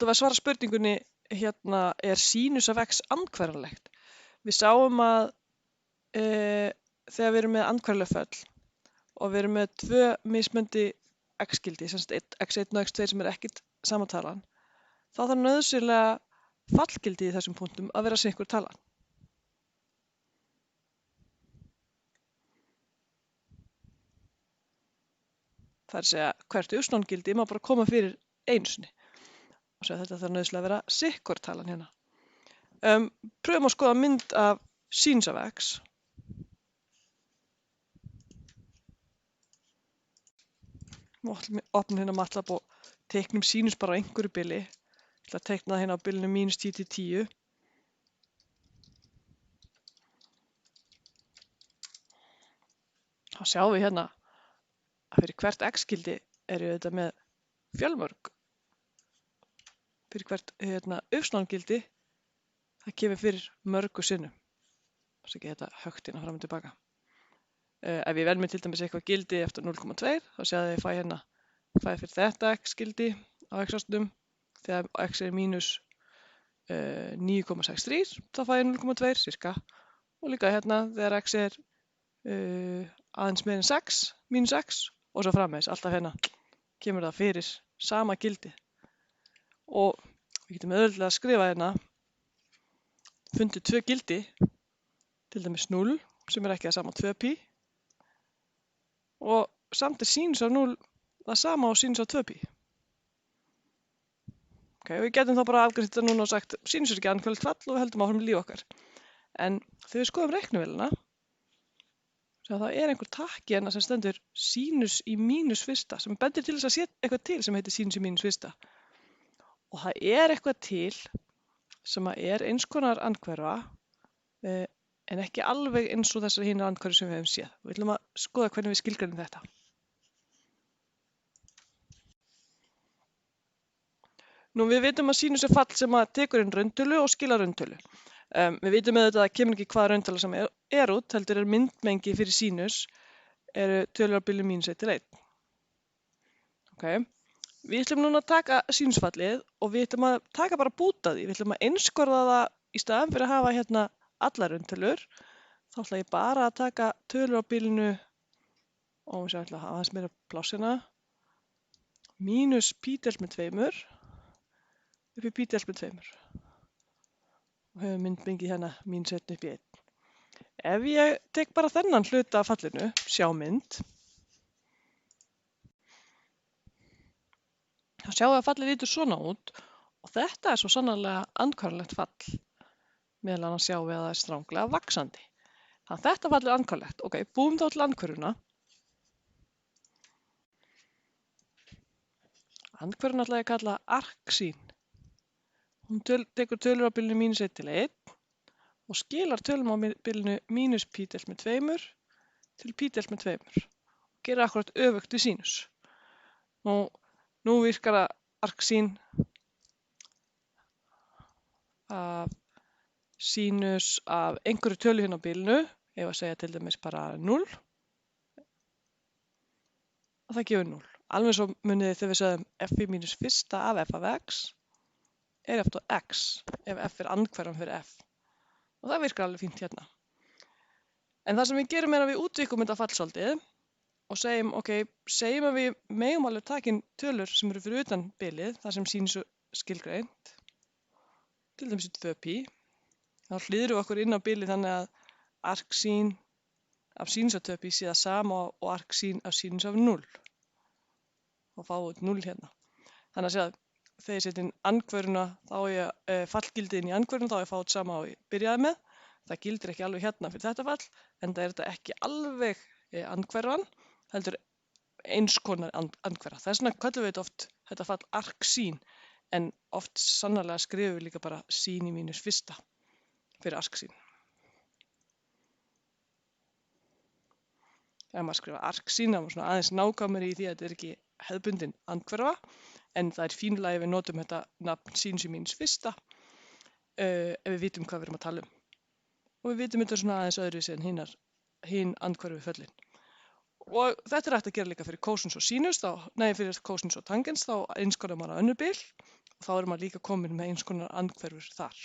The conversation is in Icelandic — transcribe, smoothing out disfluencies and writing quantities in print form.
ætlum við að svara spurningunni hérna, er sínus af x andhverfanlegt? Við sáum að þegar við erum með andhverfuleg föll og við erum með tvö mismunandi x-gildi, sem sagt x1 og x2 sem er ekkert sama talan, þá þarf nauðsynlega fallgildi í þessum punktum að vera seinhver talan. Það er að segja hvert y-gildi má bara koma fyrir einu sinni. Og segja þetta þarf nauðsynlega að vera seinhver talan hérna. Pröfum að skoða mynd af sínus af x. Við opnum hérna MATLAB og teiknum sínus bara á einhverju bili. Ég ætla að teikna það hérna á bilinu -10 til 10. Þá sjáum við hérna að fyrir hvert x-gildi eru þetta með fjölmörg. Fyrir hvert y-gildi það kemur fyrir mörgu sinnum. Það er ekki þetta högt hérna fram og tilbaka. Ef ég velmi til dæmis eitthvað gildi eftir 0,2 þá séð að ég fæ hérna fyrir þetta x-gildi á x-ásnum. Þegar x er mínus 9,63 þá fæ ég 0,2 cirka. Og líka hérna þegar x er aðeins meira en 6, mínus x og svo framvegis. Alltaf hérna kemur það fyrir sama gildi. Og við getum auðvitað að skrifa hérna fundið tvö gildi, til dæmis 0 sem er ekki það sama 2π og samt er sínus af 0 það sama á sínus af 2π. Okay, við getum þá bara afgreitt þetta núna og sagt sínus er ekki andhverfulegt fall og við höldum áfram með líf okkar. En þegar við skoðum reiknivélina, það er einhver takki hérna sem stendur sínus í mínus fyrsta sem bendir til þess að sé eitthvað til sem heitir sínus í mínus fyrsta. Og það er eitthvað til sem er eins konar andhverfa en ekki alveg eins og þessar hinar andhverfur sem við hefum séð. Við ætlum að skoða hvernig við skilgreinum þetta. Nú við vitum að sínus er fall sem að tekur inn rauntölu og skilar rauntölu. Við vitum auðvitað að það kemur ekki hvaða rauntala sem er út, heldur er myndmengi fyrir sínus eru tölur á bilinu -1 til 1. Okay. Við ætlum núna að taka sínusfallið og við ætlum að taka bara búta því. Við ætlum að einskorða það í staðan fyrir að hafa hérna allar rauntölur. Þá ætla ég bara að taka tölur á bilinu, og við ætlum að hafa aðeins meira pláss hérna, mínus π deilt með 2 upp í π deilt með 2. Og höfum myndmengi hérna -1 upp í 1. Ef ég tek bara þennan hluta af fallinu, sjá mynd, þá sjáum við að fallið lítur svona út og þetta er svo sannarlega andhverfulegt fall. Meðal annars sjáum við að það er stranglega vaxandi. Þannig að þetta fall er andhverfulegt. Ok, búum þá til andhverfuna. Andhverfuna ætla ég að kalla arcsín. Hún tekur tölur á bilinu -1 til 1 og skilar tölum á bilinu -π deilt með 2 til π deilt með 2 og gerir akkurat öfugt við sínus. Nú virkar að arcsín af sínus af einhverju tölu hérna á bilinu, ef að segja til dæmis bara 0, og það gefur 0. Alveg svo munið þið þegar við sögðum f í mínus fyrsta af f af x er eftir x ef f er andhverfan fyrir f. Og það virkar alveg fínt hérna. En það sem við gerum er að við útvíkum þetta fall svolítið og segjum, ok, segjum að við megum alveg takin tölur sem eru fyrir utan bilið, þar sem sínus skilgreint, til dæmis 2π. Þá hlýðrum við okkur inn á bilið þannig að arcsín af sínus af 2π sé það sama og arcsín af sínus af 0. Og fáum við 0 hérna. Þannig að segja að þegar ég setja inn andhverfuna, þá er fallgildið inn í andhverfuna, þá er fáið sama og ég byrjaði með. Það gildir ekki alveg hérna fyrir þetta fall, en það er þetta ekki alveg andhverfan, heldur eins konar andhverfa. Þess vegna köllum við oft þetta fall arcsín, en oft sannarlega skrifum við líka bara sín í mínus fyrsta fyrir arcsín. Þegar maður skrifa arcsín, þá er maður aðeins nákvæmari í því að þetta er ekki hefðbundin andhverfa, en það er fínlega ef við notum þetta nafn sínus í mínus fyrsta ef við vitum hvað við erum að tala um. Og við vitum þetta svona aðeins öðruvísi en hin andhverfu föllin. Og þetta er hægt að gera líka fyrir kósinus og sínus, fyrir kósinus og tangens, þá einskorðar maður á önnur bil. Og þá er maður líka komin með eins konar andhverfur þar.